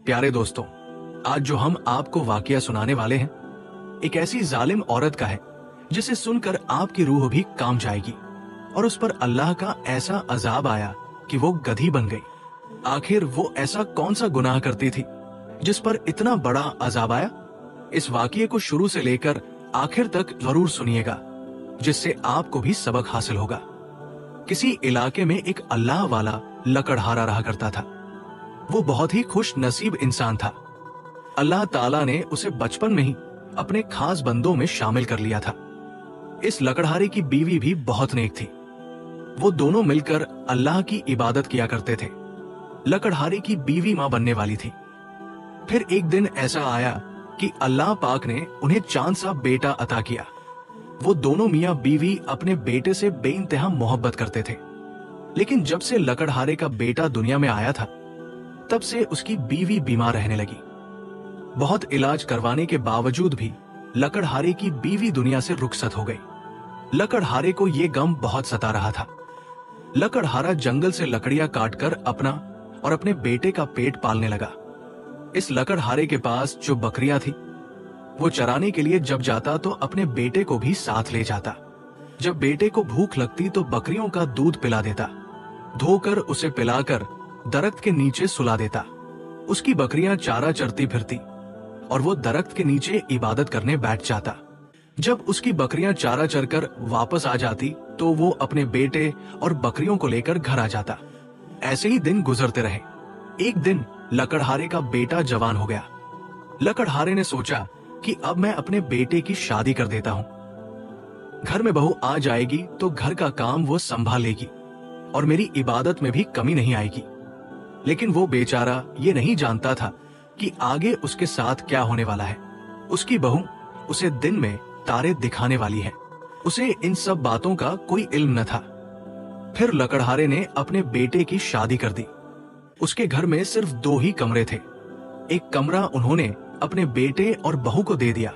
प्यारे दोस्तों, आज जो हम आपको वाकया सुनाने वाले हैं, एक ऐसी जालिम औरत का है जिसे सुनकर आपकी रूह भी कांप जाएगी और उस पर अल्लाह का ऐसा अजाब आया कि वो गधी बन गई। आखिर वो ऐसा कौन सा गुनाह करती थी जिस पर इतना बड़ा अजाब आया? इस वाकये को शुरू से लेकर आखिर तक जरूर सुनिएगा, जिससे आपको भी सबक हासिल होगा। किसी इलाके में एक अल्लाह वाला लकड़हारा रहा करता था। वो बहुत ही खुश नसीब इंसान था। अल्लाह ताला ने उसे बचपन में ही अपने खास बंदों में शामिल कर लिया था। इस लकड़हारे की बीवी भी बहुत नेक थी। वो दोनों मिलकर अल्लाह की इबादत किया करते थे। लकड़हारे की बीवी मां बनने वाली थी। फिर एक दिन ऐसा आया कि अल्लाह पाक ने उन्हें चांद सा बेटा अता किया। वो दोनों मियां बीवी अपने बेटे से बेइंतहा मोहब्बत करते थे, लेकिन जब से लकड़हारे का बेटा दुनिया में आया था, तब से उसकी बीवी बीमार रहने लगी। बहुत इलाज करवाने के बावजूद भी लकड़हारे की बीवी दुनिया से रुखसत हो गई। लकड़हारे को ये गम बहुत सता रहा था। लकड़हारा जंगल से लकड़ियां काटकर अपना और अपने बेटे का पेट पालने लगा। इस लकड़हारे के पास जो बकरियां थी, वो चराने के लिए जब जाता तो अपने बेटे को भी साथ ले जाता। जब बेटे को भूख लगती तो बकरियों का दूध पिला देता, धोकर उसे पिलाकर दरख्त के नीचे सुला देता। उसकी बकरियां चारा चरती फिरती और वो दरख्त के नीचे इबादत करने बैठ जाता। जब उसकी बकरियां चारा चरकर वापस आ जाती तो वो अपने बेटे और बकरियों को लेकर घर आ जाता। ऐसे ही दिन गुजरते रहे। एक दिन लकड़हारे का बेटा जवान हो गया। लकड़हारे ने सोचा कि अब मैं अपने बेटे की शादी कर देता हूँ। घर में बहू आ जाएगी तो घर का काम वो संभालेगी और मेरी इबादत में भी कमी नहीं आएगी। लेकिन वो बेचारा ये नहीं जानता था कि आगे उसके साथ क्या होने वाला है। उसकी बहू उसे दिन में तारे दिखाने वाली है। उसे इन सब बातों का कोई इल्म न था। फिर लकड़हारे ने अपने बेटे की शादी कर दी। उसके घर में सिर्फ 2 ही कमरे थे। एक कमरा उन्होंने अपने बेटे और बहू को दे दिया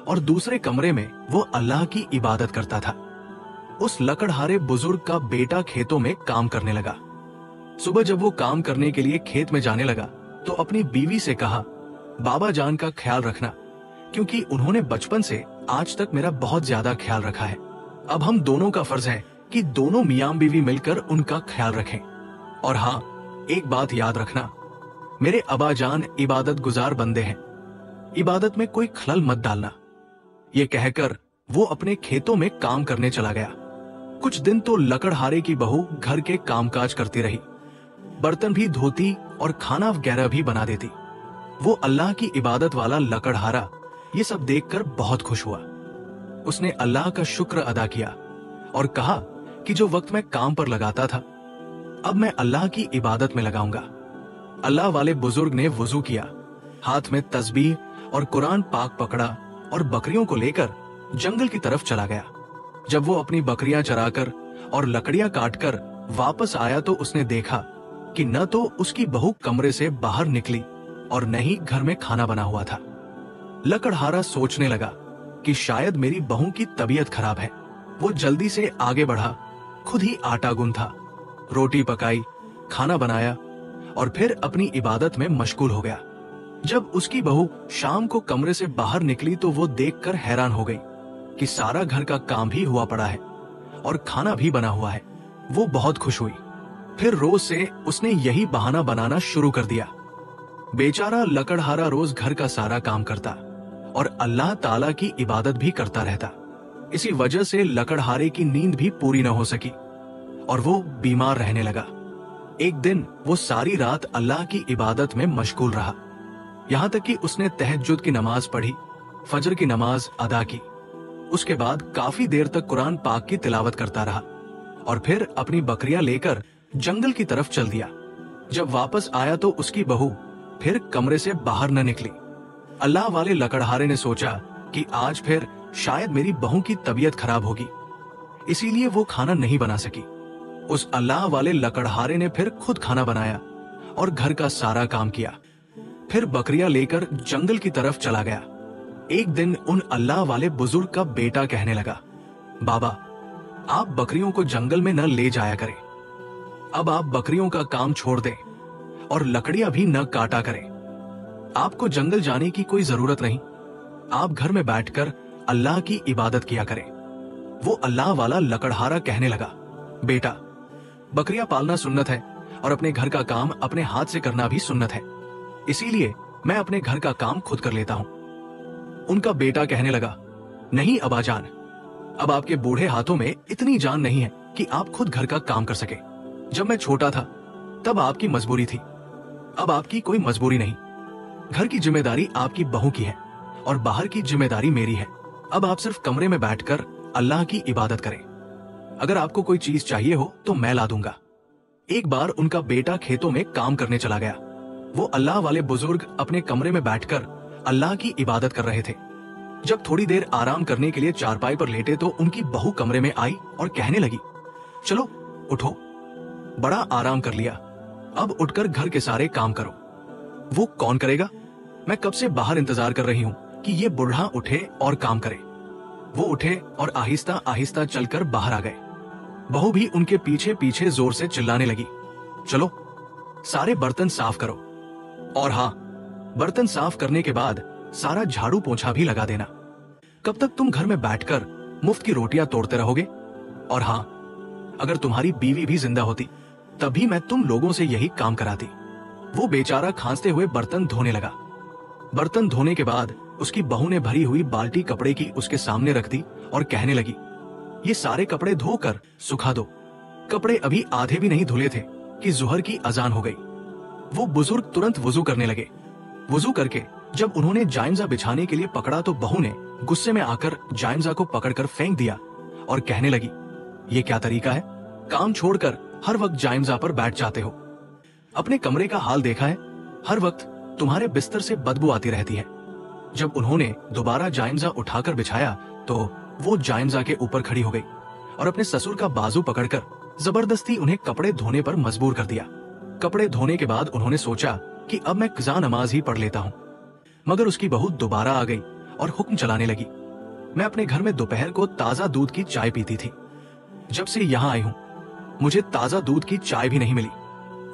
और दूसरे कमरे में वो अल्लाह की इबादत करता था। उस लकड़हारे बुजुर्ग का बेटा खेतों में काम करने लगा। सुबह जब वो काम करने के लिए खेत में जाने लगा तो अपनी बीवी से कहा, बाबा जान का ख्याल रखना, क्योंकि उन्होंने बचपन से आज तक मेरा बहुत ज्यादा ख्याल रखा है। अब हम दोनों का फर्ज है कि दोनों मियां बीवी मिलकर उनका ख्याल रखें। और हाँ, एक बात याद रखना, मेरे अबा जान इबादत गुजार बंदे हैं, इबादत में कोई खलल मत डालना। ये कहकर वो अपने खेतों में काम करने चला गया। कुछ दिन तो लकड़हारे की बहू घर के कामकाज करती रही, बर्तन भी धोती और खाना वगैरह भी बना देती। वो अल्लाह की इबादत वाला लकड़हारा ये सब देखकर बहुत खुश हुआ। उसने अल्लाह का शुक्र अदा किया और कहा कि जो वक्त मैं काम पर लगाता था, अब मैं अल्लाह की इबादत में लगाऊंगा। अल्लाह वाले बुजुर्ग ने वुजू किया, हाथ में तस्बीह और कुरान पाक पकड़ा और बकरियों को लेकर जंगल की तरफ चला गया। जब वो अपनी बकरियां चराकर और लकड़ियां काटकर वापस आया तो उसने देखा कि न तो उसकी बहू कमरे से बाहर निकली और न ही घर में खाना बना हुआ था। लकड़हारा सोचने लगा कि शायद मेरी बहू की तबीयत खराब है। वो जल्दी से आगे बढ़ा, खुद ही आटा गूंथा, रोटी पकाई, खाना बनाया और फिर अपनी इबादत में मशगूल हो गया। जब उसकी बहू शाम को कमरे से बाहर निकली तो वो देखकर हैरान हो गई कि सारा घर का काम भी हुआ पड़ा है और खाना भी बना हुआ है। वो बहुत खुश हुई। फिर रोज से उसने यही बहाना बनाना शुरू कर दिया। बेचारा लकड़हारा रोज घर का सारा काम करता और अल्लाह ताला की इबादत भी करता रहता। इसी वजह से लकड़हारे की नींद भी पूरी न हो सकी और वो बीमार रहने लगा। एक दिन वो सारी रात अल्लाह की इबादत में मशगूल रहा, यहाँ तक कि उसने तहज्जुद की नमाज पढ़ी, फजर की नमाज अदा की। उसके बाद काफी देर तक कुरान पाक की तिलावत करता रहा और फिर अपनी बकरियां लेकर जंगल की तरफ चल दिया। जब वापस आया तो उसकी बहू फिर कमरे से बाहर न निकली। अल्लाह वाले लकड़हारे ने सोचा कि आज फिर शायद मेरी बहू की तबीयत खराब होगी, इसीलिए वो खाना नहीं बना सकी। उस अल्लाह वाले लकड़हारे ने फिर खुद खाना बनाया और घर का सारा काम किया। फिर बकरियां लेकर जंगल की तरफ चला गया। एक दिन उन अल्लाह वाले बुजुर्ग का बेटा कहने लगा, बाबा, आप बकरियों को जंगल में न ले जाया करें। अब आप बकरियों का काम छोड़ दें और लकड़ियां भी न काटा करें। आपको जंगल जाने की कोई जरूरत नहीं, आप घर में बैठकर अल्लाह की इबादत किया करें। वो अल्लाह वाला लकड़हारा कहने लगा, बेटा, बकरियां पालना सुन्नत है और अपने घर का काम अपने हाथ से करना भी सुन्नत है, इसीलिए मैं अपने घर का काम खुद कर लेता हूं। उनका बेटा कहने लगा, नहीं अबाजान, अब आपके बूढ़े हाथों में इतनी जान नहीं है कि आप खुद घर का काम कर सके। जब मैं छोटा था तब आपकी मजबूरी थी, अब आपकी कोई मजबूरी नहीं। घर की जिम्मेदारी आपकी बहू की है और बाहर की जिम्मेदारी मेरी है। अब आप सिर्फ कमरे में बैठकर अल्लाह की इबादत करें। अगर आपको कोई चीज चाहिए हो तो मैं ला दूंगा। एक बार उनका बेटा खेतों में काम करने चला गया। वो अल्लाह वाले बुजुर्ग अपने कमरे में बैठकर अल्लाह की इबादत कर रहे थे। जब थोड़ी देर आराम करने के लिए चारपाई पर लेटे तो उनकी बहू कमरे में आई और कहने लगी, चलो उठो, बड़ा आराम कर लिया, अब उठकर घर के सारे काम करो। वो कौन करेगा? मैं कब से बाहर इंतजार कर रही हूँ कि ये बूढ़ा उठे और काम करे। वो उठे और आहिस्ता आहिस्ता चलकर बाहर आ गए। बहू भी उनके पीछे पीछे जोर से चिल्लाने लगी, चलो सारे बर्तन साफ करो, और हाँ, बर्तन साफ करने के बाद सारा झाड़ू पोंछा भी लगा देना। कब तक तुम घर में बैठकर मुफ्त की रोटियां तोड़ते रहोगे? और हाँ, अगर तुम्हारी बीवी भी जिंदा होती तभी मैं तुम लोगों से यही काम कराती। वो बेचारा खांसते हुए बर्तन धोने लगा। बर्तन धोने के बाद उसकी बहू ने भरी हुई बाल्टी कपड़े की उसके सामने रख दी और कहने लगी, ये सारे कपड़े धोकर सुखा दो। कपड़े अभी आधे भी नहीं धुले थे कि जुहर की अजान हो गई। वो बुजुर्ग तुरंत वुजू करने लगे। वुजू करके जब उन्होंने जायमजा बिछाने के लिए पकड़ा तो बहू ने गुस्से में आकर जायमजा को पकड़कर फेंक दिया और कहने लगी, ये क्या तरीका है? काम छोड़कर हर वक्त जायमजा पर बैठ जाते हो। अपने कमरे का हाल देखा है? हर वक्त तुम्हारे बिस्तर से बदबू आती रहती है। जब उन्होंने दोबारा जायमजा उठाकर बिछाया तो वो जायमजा के ऊपर खड़ी हो गई और अपने ससुर का बाजू पकड़कर जबरदस्ती उन्हें कपड़े धोने पर मजबूर कर दिया। कपड़े धोने के बाद उन्होंने सोचा कि अब मैं क़ज़ा नमाज ही पढ़ लेता हूँ, मगर उसकी बहू दोबारा आ गई और हुक्म चलाने लगी, मैं अपने घर में दोपहर को ताजा दूध की चाय पीती थी, जब से यहाँ आई हूँ मुझे ताजा दूध की चाय भी नहीं मिली,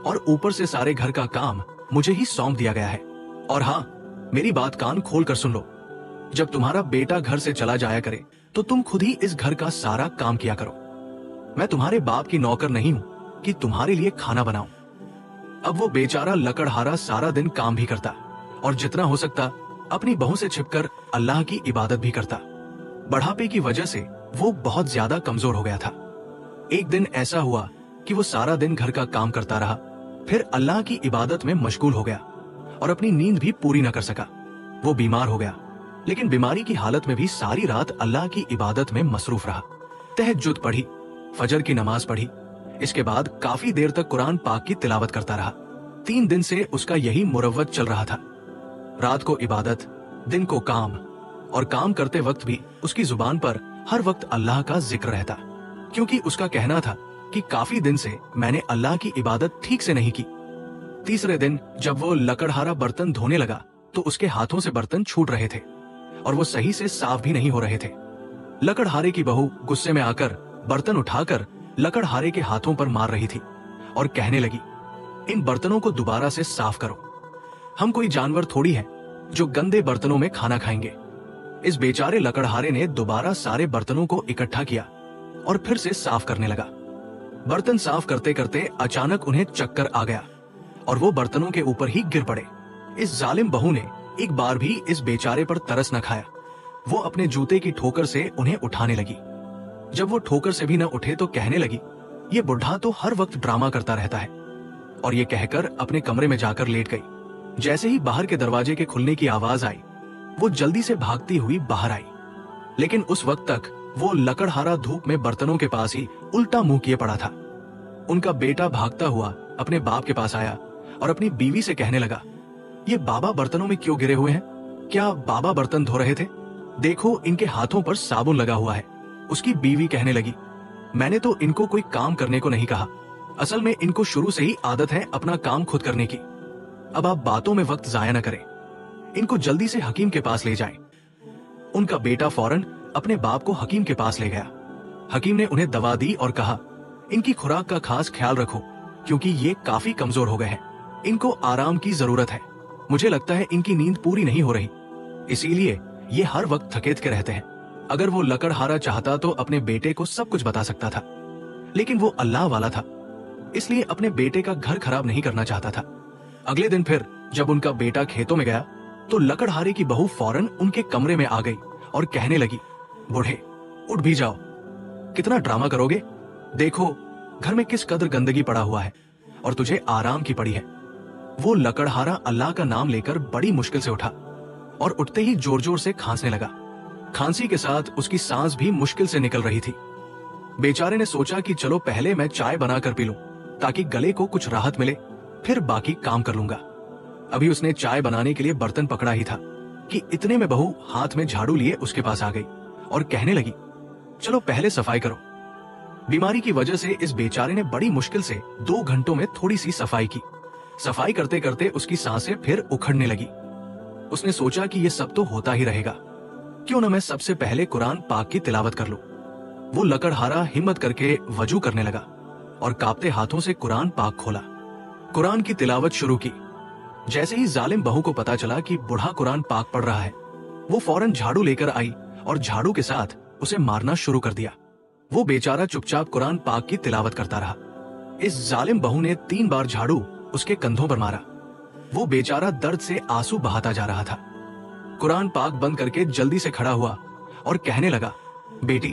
और ऊपर से सारे घर का काम मुझे ही सौंप दिया गया है। और हाँ, मेरी बात कान खोल कर सुन लो, जब तुम्हारा बेटा घर से चला जाया करे तो तुम खुद ही इस घर का सारा काम किया करो। मैं तुम्हारे बाप की नौकर नहीं हूँ कि तुम्हारे लिए खाना बनाऊं। अब वो बेचारा लकड़हारा सारा दिन काम भी करता और जितना हो सकता अपनी बहू से छिपकर अल्लाह की इबादत भी करता। बढ़ापे की वजह से वो बहुत ज्यादा कमजोर हो गया था। एक दिन ऐसा हुआ कि वो सारा दिन घर का काम करता रहा, फिर अल्लाह की इबादत में मशगूल हो गया और अपनी नींद भी पूरी न कर सका। वो बीमार हो गया, लेकिन बीमारी की हालत में भी सारी रात अल्लाह की इबादत में मसरूफ रहा। तहज्जुद पढ़ी, फजर की नमाज पढ़ी, इसके बाद काफी देर तक कुरान पाक की तिलावत करता रहा। 3 दिन से उसका यही मुरव्वत चल रहा था। रात को इबादत, दिन को काम, और काम करते वक्त भी उसकी जुबान पर हर वक्त अल्लाह का जिक्र रहता, क्योंकि उसका कहना था कि काफी दिन से मैंने अल्लाह की इबादत ठीक से नहीं की। तीसरे दिन जब वो लकड़हारा बर्तन धोने लगा तो उसके हाथों से बर्तन छूट रहे थे और वो सही से साफ भी नहीं हो रहे थे। लकड़हारे की बहू गुस्से में आकर बर्तन उठाकर लकड़हारे के हाथों पर मार रही थी और कहने लगी, इन बर्तनों को दोबारा से साफ करो। हम कोई जानवर थोड़ी हैं जो गंदे बर्तनों में खाना खाएंगे। इस बेचारे लकड़हारे ने दोबारा सारे बर्तनों को इकट्ठा किया और फिर से साफ करने लगा। बर्तन साफ करते करते अचानक उन्हें चक्कर आ गया और वो बर्तनों के ऊपर ही गिर पड़े। इस जालिम बहू ने एक बार भी इस बेचारे पर तरस न खाया। वो अपने जूते की ठोकर से उन्हें उठाने लगी। जब वो ठोकर से भी न उठे तो कहने लगी, ये बुढ़ा तो हर वक्त ड्रामा करता रहता है, और ये कहकर अपने कमरे में जाकर लेट गई। जैसे ही बाहर के दरवाजे के खुलने की आवाज आई, वो जल्दी से भागती हुई बाहर आई, लेकिन उस वक्त तक वो लकड़हारा धूप में बर्तनों के पास ही उल्टा मुंह किए पड़ा था। उनका बेटा भागता हुआ अपने बाप के पास आया और अपनी बीवी से कहने लगा, ये बाबा बर्तनों में क्यों गिरे हुए हैं? क्या बाबा बर्तन धो रहे थे? देखो, इनके हाथों पर साबुन लगा हुआ है। उसकी बीवी कहने लगी, मैंने तो इनको कोई काम करने को नहीं कहा, असल में इनको शुरू से ही आदत है अपना काम खुद करने की। अब आप बातों में वक्त जाया न करें, इनको जल्दी से हकीम के पास ले जाएं। उनका बेटा फौरन अपने बाप को हकीम के पास ले गया। हकीम ने उन्हें दवा दी और कहा, इनकी खुराक का खास ख्याल रखो, क्योंकि ये काफी कमजोर हो गए हैं, इनको आराम की जरूरत है। मुझे लगता है इनकी नींद पूरी नहीं हो रही, इसीलिए ये हर वक्त थके थके रहते हैं। अगर वो लकड़हारा चाहता तो अपने बेटे को सब कुछ बता सकता था, लेकिन वो अल्लाह वाला था, इसलिए अपने बेटे का घर खराब नहीं करना चाहता था। अगले दिन फिर जब उनका बेटा खेतों में गया तो लकड़हारे की बहू फौरन उनके कमरे में आ गई और कहने लगी, बूढ़े उठ भी जाओ, कितना ड्रामा करोगे, देखो घर में किस कदर गंदगी पड़ा हुआ है और तुझे आराम की पड़ी है। वो लकड़हारा अल्लाह का नाम लेकर बड़ी मुश्किल से उठा और उठते ही जोर जोर से खांसने लगा। खांसी के साथ उसकी सांस भी मुश्किल से निकल रही थी। बेचारे ने सोचा कि चलो पहले मैं चाय बनाकर पी लूं ताकि गले को कुछ राहत मिले, फिर बाकी काम कर लूंगा। अभी उसने चाय बनाने के लिए बर्तन पकड़ा ही था कि इतने में बहू हाथ में झाड़ू लिए उसके पास आ गई और कहने लगी, चलो पहले सफाई करो। बीमारी की वजह से इस बेचारे ने बड़ी मुश्किल से 2 घंटों में थोड़ी सी सफाई की। सफाई करते करते उसकी सांसें फिर उखड़ने लगी। उसने सोचा कि ये सब तो होता ही रहेगा, क्यों न मैं सबसे पहले कुरान पाक की तिलावत कर लूं। वो लकड़हारा हिम्मत करके वजू करने लगा और कांपते हाथों से कुरान पाक खोला, कुरान की तिलावत शुरू की। जैसे ही जालिम बहू को पता चला कि बूढ़ा कुरान पाक पढ़ रहा है, वो फौरन झाड़ू लेकर आई और झाड़ू के साथ उसे मारना शुरू कर दिया। वो बेचारा चुपचाप कुरान पाक की तिलावत करता रहा। इस जालिम बहू ने 3 बार झाड़ू उसके कंधों पर मारा। वो बेचारा दर्द से आंसू बहाता जा रहा था। कुरान पाक बंद करके जल्दी से खड़ा हुआ और कहने लगा, बेटी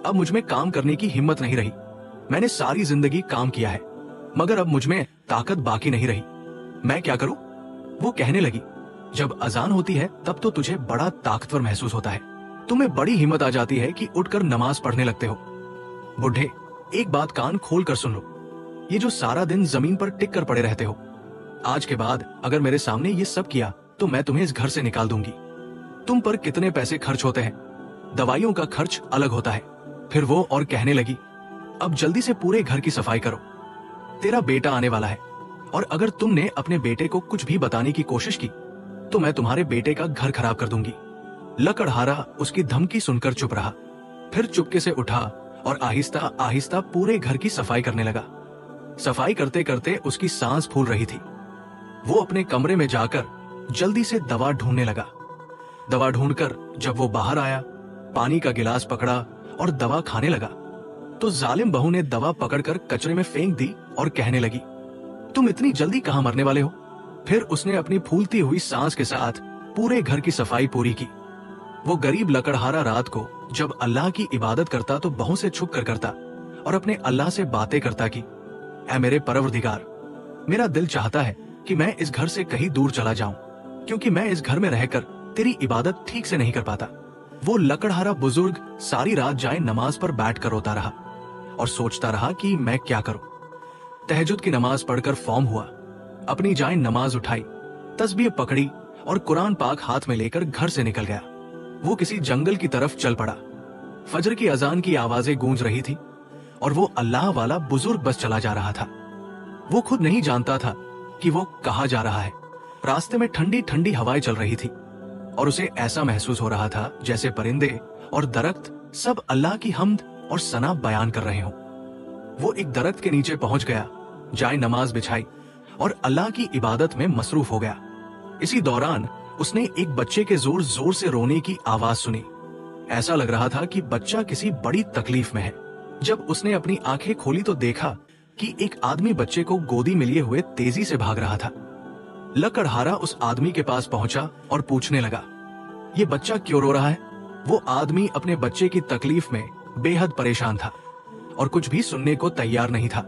अब मुझमें काम करने की हिम्मत नहीं रही। मैंने सारी जिंदगी काम किया है, मगर अब मुझमें ताकत बाकी नहीं रही। मैं क्या करूं? वो कहने लगी, जब अजान होती है तब तो तुझे बड़ा ताकतवर महसूस होता है, तुम्हें बड़ी हिम्मत आ जाती है कि उठकर नमाज पढ़ने लगते हो। बुढ़े एक बात कान खोल कर सुन लो, ये जो सारा दिन जमीन पर टिक कर पड़े रहते हो, आज के बाद अगर मेरे सामने ये सब किया तो मैं तुम्हें इस घर से निकाल दूंगी। तुम पर कितने पैसे खर्च होते हैं, दवाइयों का खर्च अलग होता है। फिर वो और कहने लगी, अब जल्दी से पूरे घर की सफाई करो, तेरा बेटा आने वाला है, और अगर तुमने अपने बेटे को कुछ भी बताने की कोशिश की तो मैं तुम्हारे बेटे का घर खराब कर दूंगी। लकड़हारा उसकी धमकी सुनकर चुप रहा, फिर चुपके से उठा और आहिस्ता आहिस्ता पूरे घर की सफाई करने लगा। सफाई करते करते उसकी सांस फूल रही थी। वो अपने कमरे में जाकर जल्दी से दवा ढूंढने लगा। दवा ढूंढकर जब वो बाहर आया, पानी का गिलास पकड़ा और दवा खाने लगा तो जालिम बहू ने दवा पकड़कर कचरे में फेंक दी और कहने लगी, तुम इतनी जल्दी कहां मरने वाले हो? फिर उसने अपनी फूलती हुई सांस के साथ पूरे घर की सफाई पूरी की। वो गरीब लकड़हारा रात को जब अल्लाह की इबादत करता तो बहू से छुप कर करता और अपने अल्लाह से बातें करता कि ऐ मेरे परवरदिगार, मेरा दिल चाहता है कि मैं इस घर से कहीं दूर चला जाऊं, क्योंकि मैं इस घर में रहकर तेरी इबादत ठीक से नहीं कर पाता। वो लकड़हारा बुजुर्ग सारी रात जाए नमाज पर बैठकर रोता रहा और सोचता रहा कि मैं क्या करूं। तहज्जुद की नमाज पढ़कर फॉर्म हुआ, अपनी जाए नमाज उठाई, तस्बीह पकड़ी और कुरान पाक हाथ में लेकर घर से निकल गया। वो किसी जंगल की तरफ चल पड़ा। फजर की अजान की आवाजें गूंज रही थी और वो अल्लाह वाला बुजुर्ग बस चला जा रहा था। वो खुद नहीं जानता था कि वो कहाँ जा रहा है। रास्ते में ठंडी ठंडी हवाएं चल रही थी और उसे ऐसा महसूस हो रहा था जैसे परिंदे और दरख्त सब अल्लाह की हम्द और सना बयान कर रहे हों। वो एक दरख्त के नीचे पहुंच गया, जाए नमाज बिछाई और अल्लाह की इबादत में मसरूफ हो गया। इसी दौरान उसने एक बच्चे के जोर जोर से रोने की आवाज सुनी। ऐसा लग रहा था कि बच्चा किसी बड़ी तकलीफ में है। जब उसने अपनी आंखें खोली तो देखा कि एक आदमी बच्चे को गोदी में लिए हुए तेजी से भाग रहा था। लकड़हारा उस आदमी के पास पहुंचा और पूछने लगा, ये बच्चा क्यों रो रहा है? वो आदमी अपने बच्चे की तकलीफ में बेहद परेशान था और कुछ भी सुनने को तैयार नहीं था।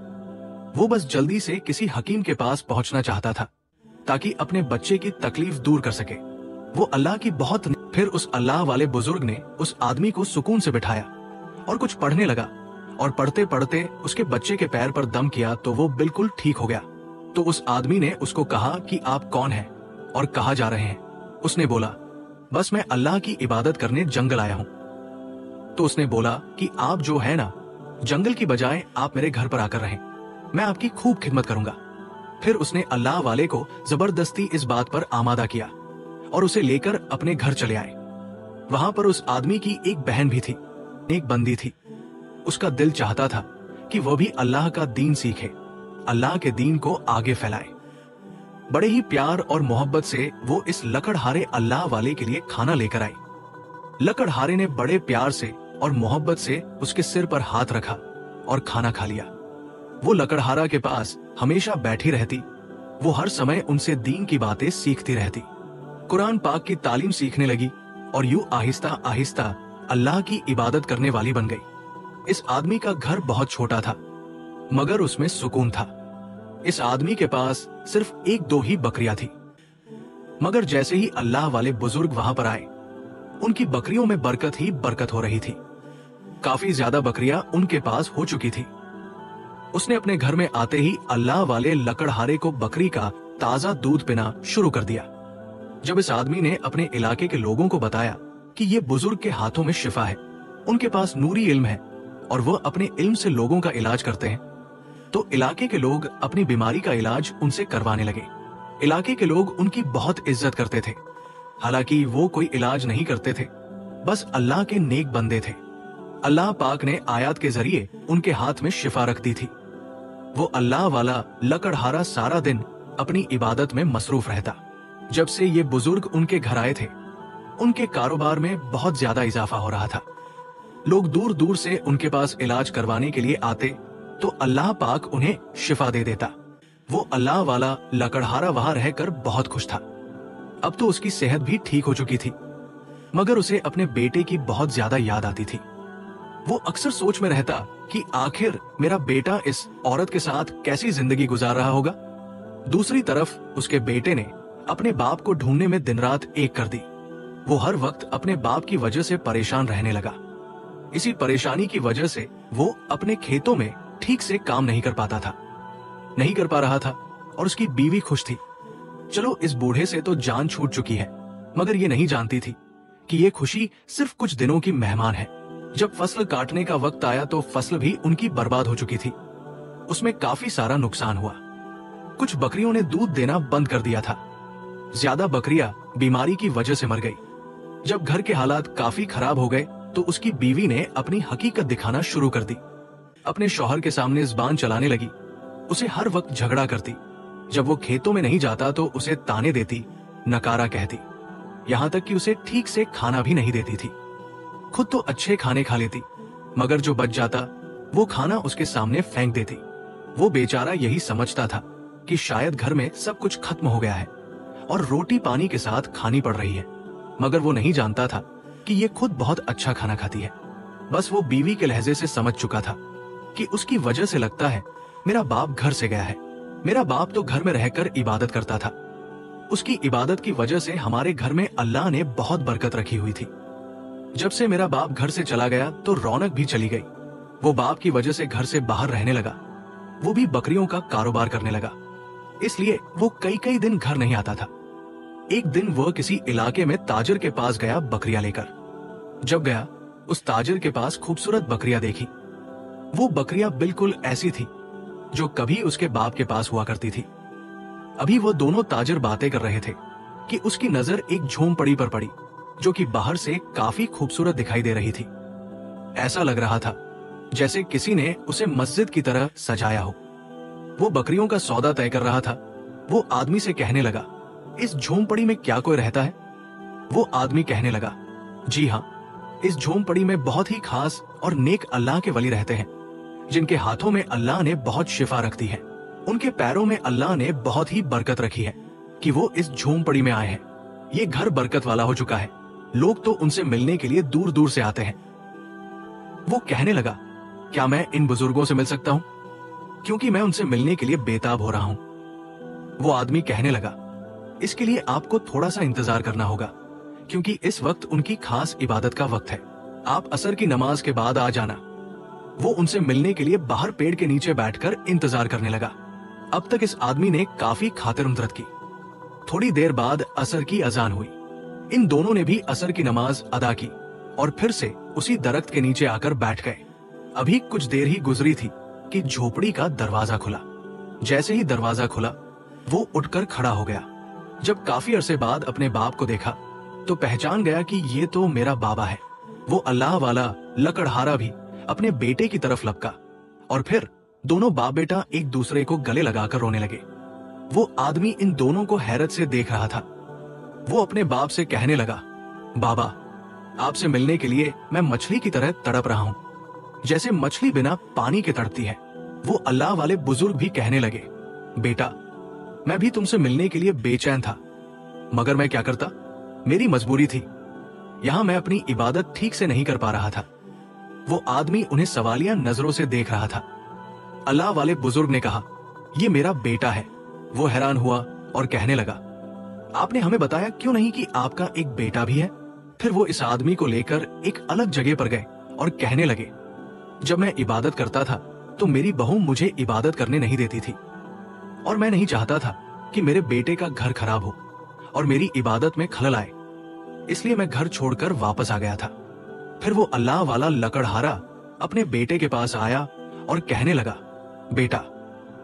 वो बस जल्दी से किसी हकीम के पास पहुंचना चाहता था ताकि अपने बच्चे की तकलीफ दूर कर सके। वो अल्लाह की बहुत फिर उस अल्लाह वाले बुजुर्ग ने उस आदमी को सुकून से बिठाया और कुछ पढ़ने लगा और पढ़ते पढ़ते उसके बच्चे के पैर पर दम किया तो वो बिल्कुल ठीक हो गया। तो उस आदमी ने उसको कहा कि आप कौन हैं और कहाँ जा रहे हैं? उसने बोला, बस मैं अल्लाह की इबादत करने जंगल आया हूँ। तो उसने बोला कि आप जो है ना, जंगल की बजाय आप मेरे घर पर आकर रहें, मैं आपकी खूब खिदमत करूंगा। फिर उसने अल्लाह वाले को जबरदस्ती इस बात पर आमादा किया और उसे लेकर अपने घर चले आए। वहां पर उस आदमी की एक बहन भी थी, एक बंदी थी। उसका दिल चाहता था कि वह भी अल्लाह का दीन सीखे, अल्लाह के दीन को आगे फैलाए। बड़े ही प्यार और मोहब्बत से वो इस लकड़हारे अल्लाह वाले के लिए खाना लेकर आई। लकड़हारे ने बड़े प्यार से और मोहब्बत से उसके सिर पर हाथ रखा और खाना खा लिया। वो लकड़हारा के पास हमेशा बैठी रहती। वो हर समय उनसे दीन की बातें सीखती रहती, कुरान पाक की तालीम सीखने लगी और यूं आहिस्ता आहिस्ता अल्लाह की इबादत करने वाली बन गई। इस आदमी का घर बहुत छोटा था, मगर उसमें सुकून था। इस आदमी के पास सिर्फ एक दो ही बकरियां थी, मगर जैसे ही अल्लाह वाले बुजुर्ग वहां पर आए, उनकी बकरियों में बरकत ही बरकत हो रही थी। काफी ज्यादा बकरियां उनके पास हो चुकी थी। उसने अपने घर में आते ही अल्लाह वाले लकड़हारे को बकरी का ताजा दूध पीना शुरू कर दिया। जब इस आदमी ने अपने इलाके के लोगों को बताया कि ये बुजुर्ग के हाथों में शिफा है, उनके पास नूरी इल्म है और वो अपने इल्म से लोगों का इलाज करते हैं, तो इलाके के लोग अपनी बीमारी का इलाज उनसे करवाने लगे। इलाके के लोग उनकी बहुत इज्जत करते थे। हालांकि वो कोई इलाज नहीं करते थे, बस अल्लाह के नेक बंदे थे। अल्लाह पाक ने आयत के जरिए उनके हाथ में शिफा रख दी थी। वो अल्लाह वाला लकड़हारा सारा दिन अपनी इबादत में मसरूफ रहता। जब से ये बुजुर्ग उनके घर आए थे, उनके कारोबार में बहुत ज्यादा इजाफा हो रहा था। लोग दूर दूर से उनके पास इलाज करवाने के लिए आते तो अल्लाह पाक उन्हें शिफा दे देता। वो अल्लाह वाला लकड़हारा वहां रहकर बहुत खुश था। अब तो उसकी सेहत भी ठीक हो चुकी थी, मगर उसे अपने बेटे की बहुत ज्यादा याद आती थी। वो अक्सर सोच में रहता कि आखिर मेरा बेटा इस औरत के साथ कैसी जिंदगी गुजार रहा होगा। दूसरी तरफ उसके बेटे ने अपने बाप को ढूंढने में दिन रात एक कर दी। वो हर वक्त अपने बाप की वजह से परेशान रहने लगा। इसी परेशानी की वजह से वो अपने खेतों में ठीक से काम नहीं कर पाता था, नहीं कर पा रहा था, और उसकी बीवी खुश थी। चलो, इस बूढ़े से तो जान छूट चुकी है, मगर ये नहीं जानती थी कि ये खुशी सिर्फ कुछ दिनों की मेहमान है। जब फसल काटने का वक्त आया तो फसल भी उनकी बर्बाद हो चुकी थी। उसमें काफी सारा नुकसान हुआ। कुछ बकरियों ने दूध देना बंद कर दिया था। ज्यादा बकरियां बीमारी की वजह से मर गई। जब घर के हालात काफी खराब हो गए तो उसकी बीवी ने अपनी हकीकत दिखाना शुरू कर दी। अपने शौहर के सामने जुबान चलाने लगी। उसे हर वक्त झगड़ा करती। जब वो खेतों में नहीं जाता तो उसे ताने देती, नकारा कहती, यहाँ तक कि उसे ठीक से खाना भी नहीं देती थी। खुद तो अच्छे खाने खा लेती, मगर जो बच जाता वो खाना उसके सामने फेंक देती। वो बेचारा यही समझता था कि शायद घर में सब कुछ खत्म हो गया है और रोटी पानी के साथ खानी पड़ रही है, मगर वो नहीं जानता था कि ये खुद बहुत अच्छा खाना खाती है। बस वो बीवी के लहजे से समझ चुका था कि उसकी वजह से लगता है मेरा बाप घर से गया है। मेरा बाप तो घर में रहकर इबादत करता था। उसकी इबादत की वजह से हमारे घर में अल्लाह ने बहुत बरकत रखी हुई थी। जब से मेरा बाप घर से चला गया तो रौनक भी चली गई। वो बाप की वजह से घर से बाहर रहने लगा। वो भी बकरियों का कारोबार करने लगा, इसलिए वो कई कई दिन घर नहीं आता था। एक दिन वह किसी इलाके में ताजिर के पास गया बकरियां लेकर। जब गया, उस ताजिर के पास खूबसूरत बकरियां देखी। वो बकरियां बिल्कुल ऐसी थी जो कभी उसके बाप के पास हुआ करती थी। अभी वो दोनों ताजिर बातें कर रहे थे कि उसकी नजर एक झोंपड़ी पर पड़ी, जो कि बाहर से काफी खूबसूरत दिखाई दे रही थी। ऐसा लग रहा था जैसे किसी ने उसे मस्जिद की तरह सजाया हो। वो बकरियों का सौदा तय कर रहा था। वो आदमी से कहने लगा, इस झोंपड़ी में क्या कोई रहता है? वो आदमी कहने लगा, जी हाँ, इस झोंपड़ी में बहुत ही खास और नेक अल्लाह के वली रहते हैं, जिनके हाथों में अल्लाह ने बहुत शिफा रख दी है। उनके पैरों में अल्लाह ने बहुत ही बरकत रखी है कि वो इस झोंपड़ी में आए हैं। ये घर बरकत वाला हो चुका है। लोग तो उनसे मिलने के लिए दूर दूर से आते हैं। वो कहने लगा, क्या मैं इन बुजुर्गों से मिल सकता हूँ? क्योंकि मैं उनसे मिलने के लिए बेताब हो रहा हूँ। वो आदमी कहने लगा, इसके लिए आपको थोड़ा सा इंतजार करना होगा, क्योंकि इस वक्त उनकी खास इबादत का वक्त है। आप असर की नमाज के बाद आ जाना। वो उनसे मिलने के लिए बाहर पेड़ के नीचे बैठकर इंतजार करने लगा। अब तक इस आदमी ने काफी खातिर उमदरद की। थोड़ी देर बाद असर की अजान हुई। इन दोनों ने भी असर की नमाज अदा की और फिर से उसी दरख्त के नीचे आकर बैठ गए। अभी कुछ देर ही गुजरी थी कि झोपड़ी का दरवाजा खुला। जैसे ही दरवाजा खुला, वो उठकर खड़ा हो गया। जब काफी अरसे बाद अपने बाप को देखा तो पहचान गया कि ये तो मेरा बाबा है। वो अल्लाह वाला लकड़हारा भी अपने बेटे की तरफ लपका और फिर दोनों बाप बेटा एक दूसरे को गले लगाकर रोने लगे। वो आदमी इन दोनों को हैरत से देख रहा था। वो अपने बाप से कहने लगा, बाबा, आपसे मिलने के लिए मैं मछली की तरह तड़प रहा हूं, जैसे मछली बिना पानी के तड़पती है। वो अल्लाह वाले बुजुर्ग भी कहने लगे, बेटा, मैं भी तुमसे मिलने के लिए बेचैन था, मगर मैं क्या करता, मेरी मजबूरी थी। यहां मैं अपनी इबादत ठीक से नहीं कर पा रहा था। वो आदमी उन्हें सवालिया नजरों से देख रहा था। अल्लाह वाले बुजुर्ग ने कहा, ये मेरा बेटा है। वो हैरान हुआ और कहने लगा, आपने हमें बताया क्यों नहीं कि आपका एक बेटा भी है? फिर वो इस आदमी को लेकर एक अलग जगह पर गए और कहने लगे, जब मैं इबादत करता था तो मेरी बहू मुझे इबादत करने नहीं देती थी, और मैं नहीं चाहता था कि मेरे बेटे का घर खराब हो और मेरी इबादत में खलल आए, इसलिए मैं घर छोड़कर वापस आ गया था। फिर वो अल्लाह वाला लकड़हारा अपने बेटे के पास आया और कहने लगा, बेटा,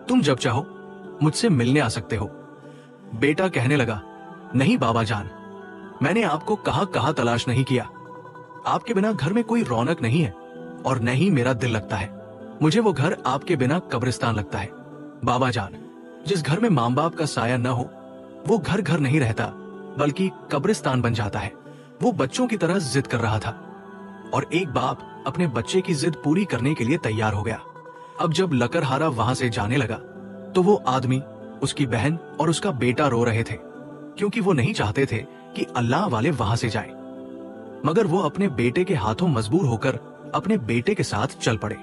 तुम जब चाहो मुझसे मिलने आ सकते हो। बेटा कहने लगा, नहीं बाबा जान, मैंने आपको कहां कहां तलाश नहीं किया। आपके बिना घर में कोई रौनक नहीं है और न ही मेरा दिल लगता है। मुझे वो घर आपके बिना कब्रिस्तान लगता है। बाबा जान, जिस घर में मां बाप का साया न हो वो घर घर नहीं रहता बल्कि कब्रिस्तान बन जाता है। वो बच्चों की तरह जिद कर रहा था और एक बाप अपने बच्चे की जिद पूरी करने के लिए तैयार हो गया। अब जब लकड़हारा वहां से जाने लगा तो वो आदमी, उसकी बहन और उसका बेटा रो रहे थे, क्योंकि वो नहीं चाहते थे कि अल्लाह वाले वहां से जाए। मगर वो अपने बेटे के हाथों मजबूर होकर अपने बेटे के साथ चल पड़े।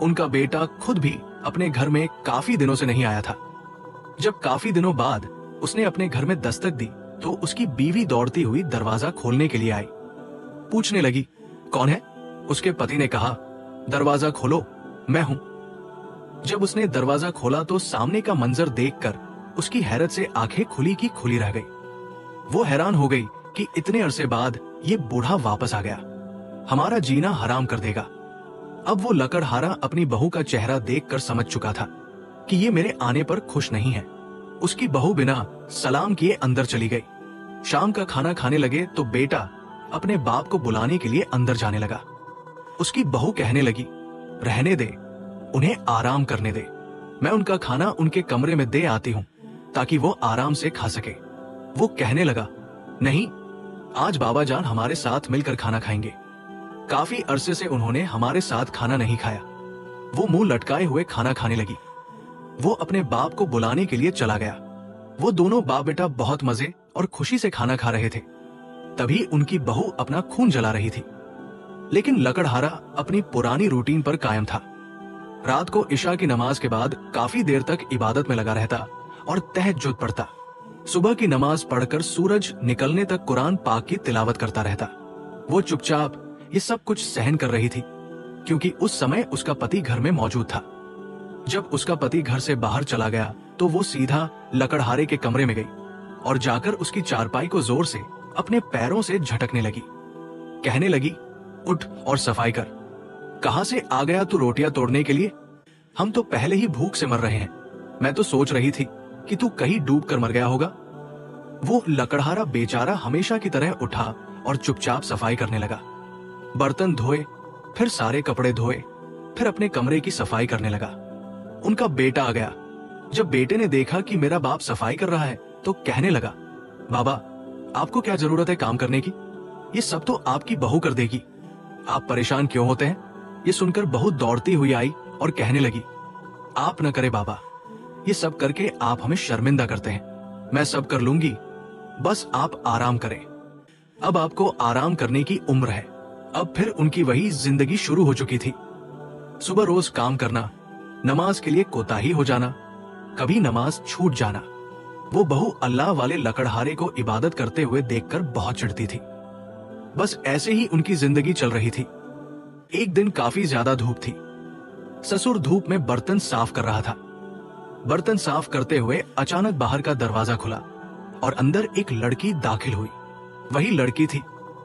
उनका बेटा खुद भी अपने घर में काफी दिनों से नहीं आया था। जब काफी दिनों बाद उसने अपने घर में दस्तक दी तो उसकी बीवी दौड़ती हुई दरवाजा खोलने के लिए आई। पूछने लगी, कौन है? उसके पति ने कहा, दरवाजा खोलो, मैं हूं। जब उसने दरवाजा खोला तो सामने का मंजर देखकर उसकी हैरत से आंखें खुली की खुली रह गई। वो हैरान हो गई कि इतने अरसे बाद ये बूढ़ा वापस आ गया, हमारा जीना हराम कर देगा। अब वो लकड़हारा अपनी बहू का चेहरा देखकर समझ चुका था कि ये मेरे आने पर खुश नहीं है। उसकी बहू बिना सलाम किए अंदर चली गई। शाम का खाना खाने लगे तो बेटा अपने बाप को बुलाने के लिए अंदर जाने लगा। उसकी बहू कहने लगी, रहने दे, उन्हें आराम करने दे, मैं उनका खाना उनके कमरे में दे आती हूँ ताकि वो आराम से खा सके। वो कहने लगा, नहीं, आज बाबा जान हमारे साथ मिलकर खाना खाएंगे। काफी अरसे से उन्होंने हमारे साथ खाना नहीं खाया। वो मुंह लटकाए हुए खाना खाने लगी। वो अपने बाप को बुलाने के लिए चला गया। वो दोनों बाप बेटा बहुत मजे और खुशी से खाना खा रहे थे। तभी उनकी बहू अपना खून जला रही थी, लेकिन लकड़हारा अपनी पुरानी रूटीन पर कायम था। रात को इशा की नमाज के बाद काफी देर तक इबादत में लगा रहता और तहज्जुद पढ़ता। सुबह की नमाज पढ़कर सूरज निकलने तक कुरान पाक की तिलावत करता रहता। वो चुपचाप ये सब कुछ सहन कर रही थी, क्योंकि उस समय उसका पति घर में मौजूद था। जब उसका पति घर से बाहर चला गया तो वो सीधा लकड़हारे के कमरे में गई और जाकर उसकी चारपाई को जोर से अपने पैरों से झटकने लगी। कहने लगी, उठ और सफाई कर। कहां से आ गया तू रोटियां तोड़ने के लिए? हम तो पहले ही भूख से मर रहे हैं। मैं तो सोच रही थी कि तू कहीं डूब कर मर गया होगा। वो लकड़हारा बेचारा हमेशा की तरह उठा और चुपचाप सफाई करने लगा। बर्तन धोए, फिर सारे कपड़े धोए, फिर अपने कमरे की सफाई करने लगा। उनका बेटा आ गया। जब बेटे ने देखा कि मेरा बाप सफाई कर रहा है तो कहने लगा, बाबा, आपको क्या जरूरत है काम करने की? ये सब तो आपकी बहू कर देगी। आप परेशान क्यों होते हैं? ये सुनकर बहू दौड़ती हुई आई और कहने लगी, आप न करे बाबा, ये सब करके आप हमें शर्मिंदा करते हैं। मैं सब कर लूंगी, बस आप आराम करें। अब आपको आराम करने की उम्र है। अब फिर उनकी वही जिंदगी शुरू हो चुकी थी। सुबह रोज काम करना, नमाज के लिए कोताही हो जाना, कभी नमाज छूट जाना। वो बहू अल्लाह वाले लकड़हारे को इबादत करते हुए देखकर बहुत चिढ़ती थी। बस ऐसे ही उनकी जिंदगी चल रही थी। एक दिन काफी ज्यादा धूप थी। ससुर धूप में बर्तन साफ कर रहा था। बर्तन साफ करते हुए अचानक बाहर का दरवाजा खुला और अंदर एक लड़की दाखिल हुई। वही लड़की थी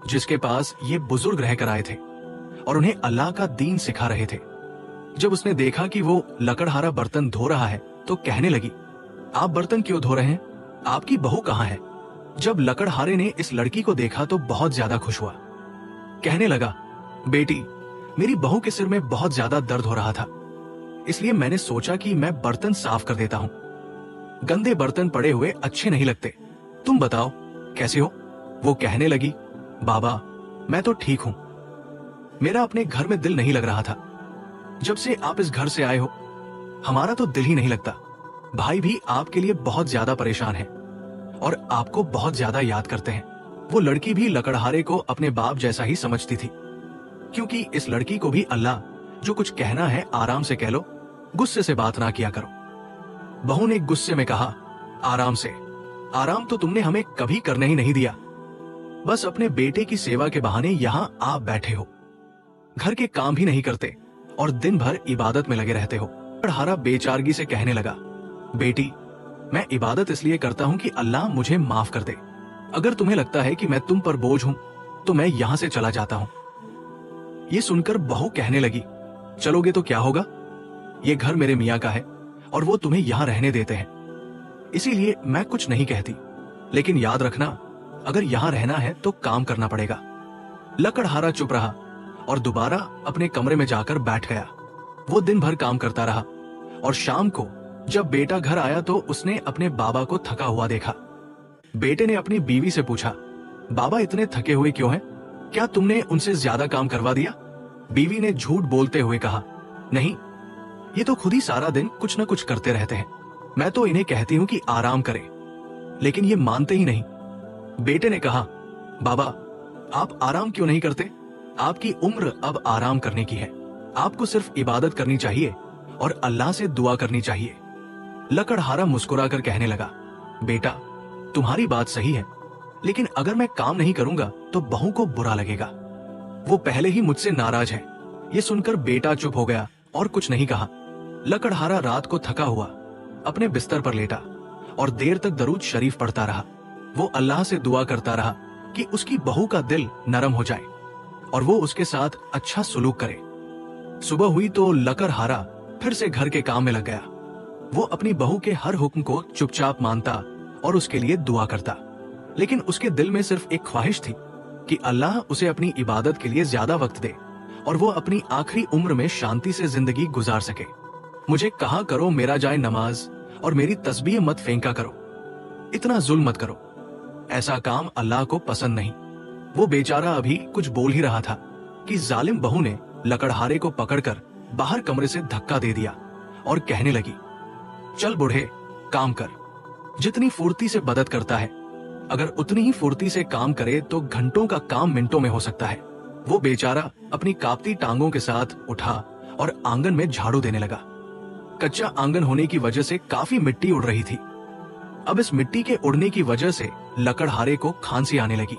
जिसके पास ये बुजुर्ग रहकर आए थे और उन्हें अल्लाह का दीन सिखा रहे थे। जब उसने देखा कि वो लकड़हारा बर्तन धो रहा है तो कहने लगी, आप बर्तन क्यों धो रहे हैं? आपकी बहू कहाँ है? जब लकड़हारे ने इस लड़की को देखा तो बहुत ज्यादा खुश हुआ। कहने लगा, बेटी, मेरी बहू के सिर में बहुत ज्यादा दर्द हो रहा था, इसलिए मैंने सोचा कि मैं बर्तन साफ कर देता हूँ। गंदे बर्तन पड़े हुए अच्छे नहीं लगते, तुम बताओ कैसे हो? वो कहने लगी, बाबा मैं तो ठीक हूं, मेरा अपने घर में दिल नहीं लग रहा था। जब से आप इस घर से आए हो हमारा तो दिल ही नहीं लगता। भाई भी आपके लिए बहुत ज्यादा परेशान है और आपको बहुत ज्यादा याद करते हैं। वो लड़की भी लकड़हारे को अपने बाप जैसा ही समझती थी, क्योंकि इस लड़की को भी अल्लाह जो कुछ कहना है आराम से कह लो, गुस्से से बात ना किया करो। बहू ने गुस्से में कहा, आराम से? आराम तो तुमने हमें कभी करने ही नहीं दिया, बस अपने बेटे की सेवा के बहाने यहाँ आप बैठे हो, घर के काम भी नहीं करते और दिन भर इबादत में लगे रहते हो। लकड़हारा बेचारगी से कहने लगा, बेटी मैं इबादत इसलिए करता हूँ कि अल्लाह मुझे माफ कर दे। अगर तुम्हें लगता है कि मैं तुम पर बोझ हूं तो मैं यहां से चला जाता हूं। ये सुनकर बहू कहने लगी, चलोगे तो क्या होगा? ये घर मेरे मियाँ का है और वो तुम्हें यहां रहने देते हैं, इसीलिए मैं कुछ नहीं कहती, लेकिन याद रखना अगर यहां रहना है तो काम करना पड़ेगा। लकड़हारा चुप रहा और दोबारा अपने कमरे में जाकर बैठ गया। वो दिन भर काम करता रहा और शाम को जब बेटा घर आया तो उसने अपने बाबा को थका हुआ देखा। बेटे ने अपनी बीवी से पूछा, बाबा इतने थके हुए क्यों हैं? क्या तुमने उनसे ज्यादा काम करवा दिया? बीवी ने झूठ बोलते हुए कहा, नहीं, ये तो खुद ही सारा दिन कुछ न कुछ करते रहते हैं, मैं तो इन्हें कहती हूँ कि आराम करें, लेकिन ये मानते ही नहीं। बेटे ने कहा, बाबा आप आराम क्यों नहीं करते? आपकी उम्र अब आराम करने की है, आपको सिर्फ इबादत करनी चाहिए और अल्लाह से दुआ करनी चाहिए। लकड़हारा मुस्कुराकर कहने लगा, बेटा तुम्हारी बात सही है, लेकिन अगर मैं काम नहीं करूंगा तो बहू को बुरा लगेगा, वो पहले ही मुझसे नाराज है। ये सुनकर बेटा चुप हो गया और कुछ नहीं कहा। लकड़हारा रात को थका हुआ अपने बिस्तर पर लेटा और देर तक दरूद शरीफ पढ़ता रहा। वो अल्लाह से दुआ करता रहा कि उसकी बहू का दिल नरम हो जाए और वो उसके साथ अच्छा सुलूक करे। सुबह हुई तो लकड़हारा फिर से घर के काम में लग गया। वो अपनी बहू के हर हुक्म को चुपचाप मानता और उसके लिए दुआ करता, लेकिन उसके दिल में सिर्फ एक ख्वाहिश थी कि अल्लाह उसे अपनी इबादत के लिए ज्यादा वक्त दे और वो अपनी आखिरी उम्र में शांति से जिंदगी गुजार सके। मुझे कहा करो मेरा जाए नमाज और मेरी तस्बीह मत फेंका करो, इतना जुल्म मत करो, ऐसा काम अल्लाह को पसंद नहीं। वो बेचारा अभी कुछ बोल ही रहा था कि जालिम बहू ने लकड़हारे को पकड़कर बाहर कमरे से धक्का दे दिया और कहने लगी, चल बूढ़े काम कर, जितनी फुर्ती से मदद करता है अगर उतनी ही फुर्ती से काम करे तो घंटों का काम मिनटों में हो सकता है। वो बेचारा अपनी कांपती टांगों के साथ उठा और आंगन में झाड़ू देने लगा। कच्चा आंगन होने की वजह से काफी मिट्टी उड़ रही थी। अब इस मिट्टी के उड़ने की वजह से लकड़हारे को खांसी आने लगी।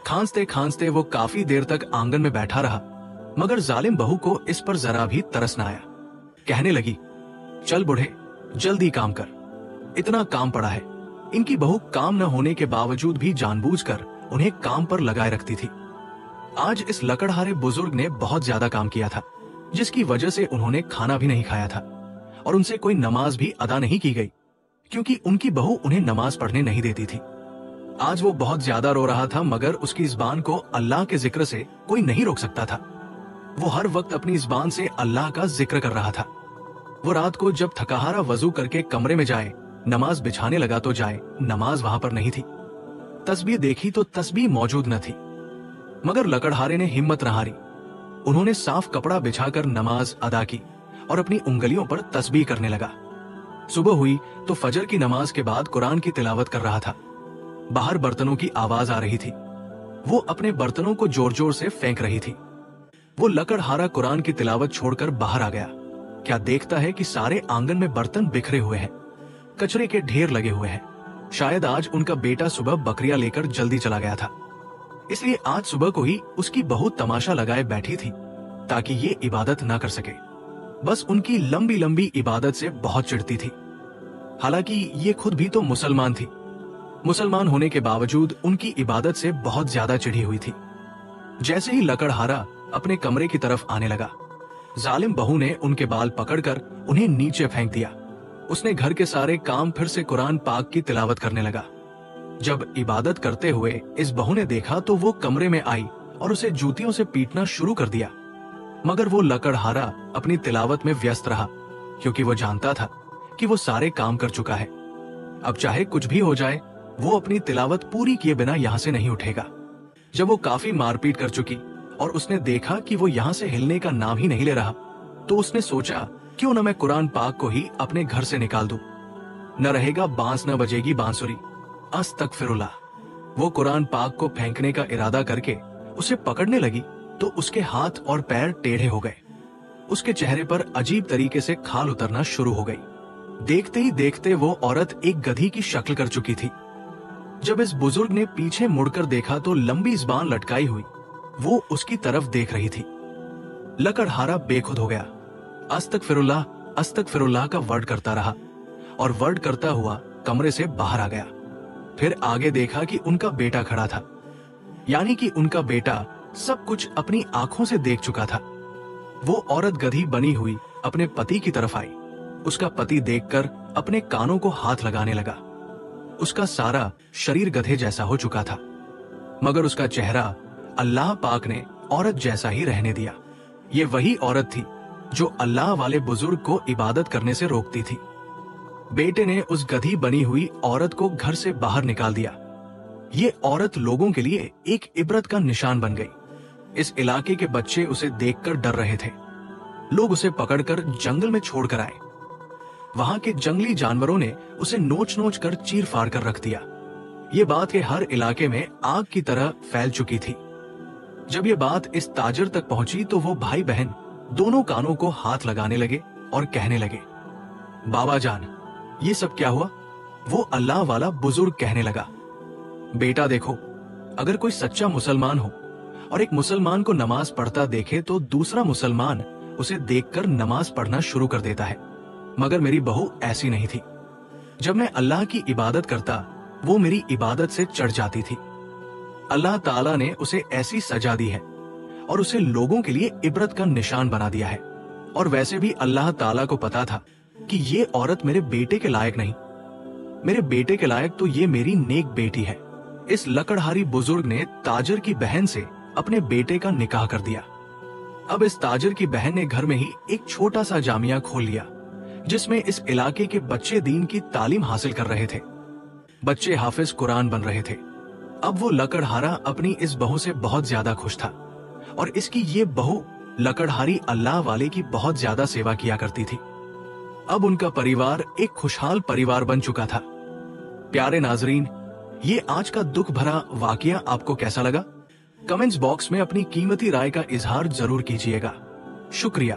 खांसते खांसते वो काफी देर तक आंगन में बैठा रहा, मगर जालिम बहू को इस पर जरा भी तरस न आया। कहने लगी, चल बूढ़े जल्दी काम कर, इतना काम पड़ा है। इनकी बहू काम न होने के बावजूद भी जानबूझकर उन्हें काम पर लगाए रखती थी। आज इस लकड़हारे बुजुर्ग ने बहुत ज्यादा काम किया था, जिसकी वजह से उन्होंने खाना भी नहीं खाया था और उनसे कोई नमाज भी अदा नहीं की गई, क्योंकि उनकी बहू उन्हें नमाज पढ़ने नहीं देती थी। आज वो बहुत ज्यादा रो रहा था, मगर उसकी जुबान को अल्लाह के जिक्र से कोई नहीं रोक सकता था। वो हर वक्त अपनी जुबान से अल्लाह का जिक्र कर रहा था। वो रात को जब थकाहारा वजू करके कमरे में जाए, नमाज बिछाने लगा तो जाए, नमाज वहां पर नहीं थी। तस्बीह देखी तो तस्बीह मौजूद न थी, मगर लकड़हारे ने हिम्मत न हारी। उन्होंने साफ कपड़ा बिछाकर नमाज अदा की और अपनी उंगलियों पर तस्बीह करने लगा। सुबह हुई तो फजर की नमाज के बाद कुरान की तिलावत कर रहा था। बाहर बर्तनों की आवाज आ रही थी। वो अपने बर्तनों को जोर जोर से फेंक रही थी। वो लकड़हारा कुरान की तिलावत छोड़कर बाहर आ गया। क्या देखता है कि सारे आंगन में बर्तन बिखरे हुए हैं, कचरे के ढेर लगे हुए हैं। शायद आज उनका बेटा सुबह बकरियां लेकर जल्दी चला गया था, इसलिए आज सुबह को ही उसकी बहू तमाशा लगाए बैठी थी ताकि ये इबादत ना कर सके। बस उनकी लंबी लंबी इबादत से बहुत चिढ़ती थी। हालांकि ये खुद भी तो मुसलमान थी, मुसलमान होने के बावजूद उनकी इबादत से बहुत ज्यादा चिढ़ी हुई थी। जैसे ही लकड़हारा अपने कमरे की तरफ आने लगा, जालिम बहू ने उनके बाल पकड़कर उन्हें नीचे फेंक दिया। उसने घर के सारे काम फिर से कुरान पाक की तिलावत करने लगा। जब इबादत करते हुए इस बहू ने देखा तो वो कमरे में आई और उसे जूतियों से पीटना शुरू कर दिया, मगर वो लकड़हारा अपनी तिलावत में व्यस्त रहा, क्योंकि वो जानता था कि वो सारे काम कर चुका है। अब चाहे कुछ भी हो जाए, वो अपनी तिलावत पूरी किए बिना यहाँ से नहीं उठेगा। जब वो काफी मारपीट कर चुकी और उसने देखा कि वो यहाँ से हिलने का नाम ही नहीं ले रहा, तो उसने सोचा क्यों न मैं कुरान पाक को ही अपने घर से निकाल दूं। न रहेगा बांस न बजेगी बांसुरी, अस्तगफिरुल्लाह। वो कुरान पाक को फेंकने का इरादा करके उसे पकड़ने लगी तो उसके हाथ और पैर टेढ़े हो गए। उसके चेहरे पर अजीब तरीके से खाल उतरना शुरू हो गई। देखते ही देखते वो औरत एक गधी की शक्ल कर चुकी थी। जब इस बुजुर्ग ने पीछे मुड़कर देखा तो लंबी ज़बान लटकाई हुई वो उसकी तरफ देख रही थी। लकड़हारा बेखुद हो गया। अस्तगफिरुल्लाह अस्तगफिरुल्लाह का वर्ड करता रहा और वर्ड करता हुआ कमरे से बाहर आ गया। फिर आगे देखा कि उनका बेटा खड़ा था, यानी कि उनका बेटा सब कुछ अपनी आंखों से देख चुका था। वो औरत गधी बनी हुई अपने पति की तरफ आई। उसका पति देखकर अपने कानों को हाथ लगाने लगा। उसका सारा शरीर गधे जैसा हो चुका था, मगर उसका चेहरा अल्लाह पाक ने औरत जैसा ही रहने दिया। ये वही औरत थी जो अल्लाह वाले बुजुर्ग को इबादत करने से रोकती थी। बेटे ने उस गधी बनी हुई औरत को घर से बाहर निकाल दिया। ये औरत लोगों के लिए एक इबरत का निशान बन गई। इस इलाके के बच्चे उसे देखकर डर रहे थे। लोग उसे पकड़कर जंगल में छोड़कर आए। वहां के जंगली जानवरों ने उसे नोच नोच कर चीर फाड़ कर रख दिया। ये बात के हर इलाके में आग की तरह फैल चुकी थी। जब ये बात इस ताजर तक पहुंची तो वो भाई बहन दोनों कानों को हाथ लगाने लगे और कहने लगे, बाबा जान, ये सब क्या हुआ? वो अल्लाह वाला बुजुर्ग कहने लगा, बेटा देखो, अगर कोई सच्चा मुसलमान हो और एक मुसलमान को नमाज पढ़ता देखे तो दूसरा मुसलमान उसे देखकर नमाज पढ़ना शुरू कर देता है, मगर मेरी बहू ऐसी नहीं थी। जब मैं अल्लाह की इबादत करता, वो मेरी इबादत से चढ़ जाती थी। अल्लाह ताला ने उसे ऐसी सजा दी है और उसे लोगों के लिए इबरत का निशान बना दिया है। और वैसे भी अल्लाह ताला को पता था कि ये औरत मेरे बेटे के लायक नहीं। मेरे बेटे के लायक तो ये मेरी नेक बेटी है। इस लकड़हारी बुजुर्ग ने ताजर की बहन से अपने बेटे का निकाह कर दिया। अब इस ताजर की बहन ने घर में ही एक छोटा सा जामिया खोल लिया, जिसमें इस इलाके के बच्चे दीन की तालीम हासिल कर रहे थे। बच्चे हाफिज कुरान बन रहे थे। अब वो लकड़हारा अपनी इस बहू से बहुत ज्यादा खुश था और इसकी ये बहू लकड़हारी अल्लाह वाले की बहुत ज्यादा सेवा किया करती थी। अब उनका परिवार एक खुशहाल परिवार बन चुका था। प्यारे नाजरीन, ये आज का दुख भरा वाकया आपको कैसा लगा? कमेंट्स बॉक्स में अपनी कीमती राय का इजहार जरूर कीजिएगा। शुक्रिया।